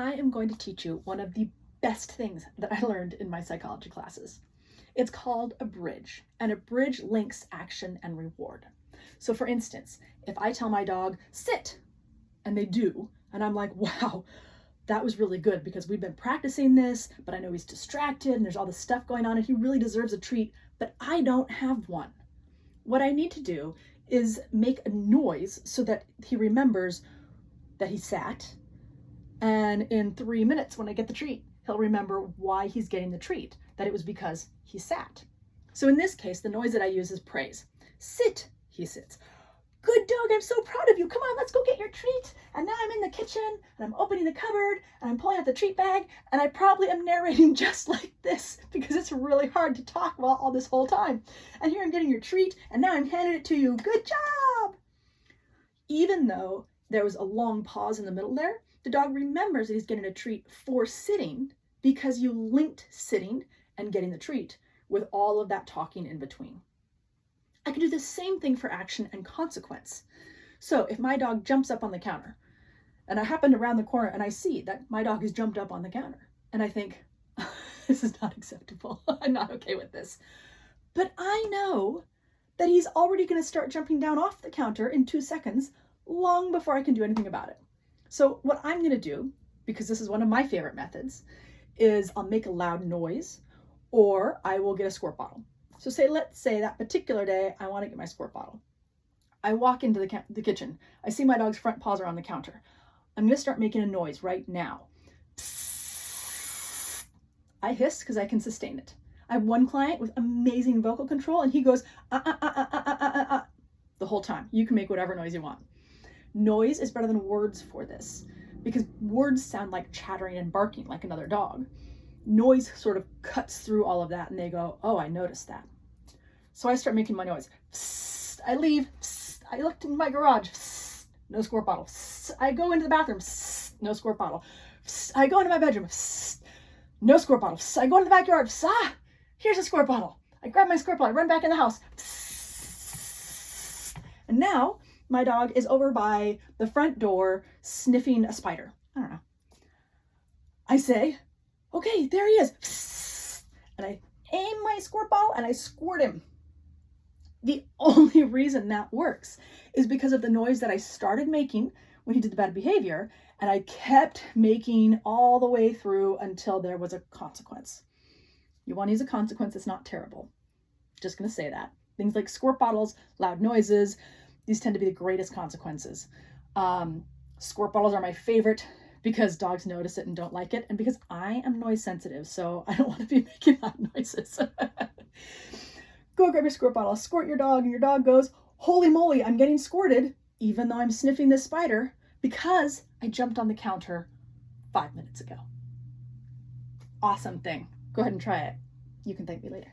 I am going to teach you one of the best things that I learned in my psychology classes. It's called a bridge, and a bridge links action and reward. So for instance, if I tell my dog, sit, and they do, and I'm like, wow, that was really good because we've been practicing this, but I know he's distracted and there's all this stuff going on and he really deserves a treat, but I don't have one. What I need to do is make a noise so that he remembers that he sat, and in 3 minutes when I get the treat, he'll remember why he's getting the treat, that it was because he sat. So in this case, the noise that I use is praise. Sit, he sits. Good dog, I'm so proud of you. Come on, let's go get your treat. And now I'm in the kitchen and I'm opening the cupboard and I'm pulling out the treat bag, and I probably am narrating just like this because it's really hard to talk about all this whole time. And here I'm getting your treat and now I'm handing it to you. Good job. Even though there was a long pause in the middle there, the dog remembers that he's getting a treat for sitting because you linked sitting and getting the treat with all of that talking in between. I can do the same thing for action and consequence. So if my dog jumps up on the counter and I happen to round the corner and I see that my dog has jumped up on the counter and I think, this is not acceptable. I'm not okay with this. But I know that he's already going to start jumping down off the counter in 2 seconds, long before I can do anything about it. So what I'm going to do, because this is one of my favorite methods, is I'll make a loud noise or I will get a squirt bottle. So let's say that particular day, I want to get my squirt bottle. I walk into the kitchen. I see my dog's front paws are on the counter. I'm going to start making a noise right now. Psst. I hiss because I can sustain it. I have one client with amazing vocal control and he goes, the whole time. You can make whatever noise you want. Noise is better than words for this because words sound like chattering and barking like another dog. Noise sort of cuts through all of that and they go, oh, I noticed that. So I start making my noise. Psst, I leave. Psst, I looked in my garage. Psst, no squirt bottle. Psst, I go into the bathroom. Psst, no squirt bottle. Psst, I go into my bedroom. Psst, no squirt bottle. Psst, I go into the backyard. Psst, here's a squirt bottle. I grab my squirt bottle. I run back in the house. Psst. And now my dog is over by the front door sniffing a spider. I don't know. I say, okay, there he is. Psst. And I aim my squirt bottle and I squirt him. The only reason that works is because of the noise that I started making when he did the bad behavior, and I kept making all the way through until there was a consequence. You want to use a consequence that's not terrible. Just going to say that. Things like squirt bottles, loud noises, these tend to be the greatest consequences. Squirt bottles are my favorite because dogs notice it and don't like it, and because I am noise sensitive, so I don't want to be making loud noises. Go grab your squirt bottle, squirt your dog, and your dog goes, holy moly, I'm getting squirted, even though I'm sniffing this spider, because I jumped on the counter 5 minutes ago. Awesome thing. Go ahead and try it. You can thank me later.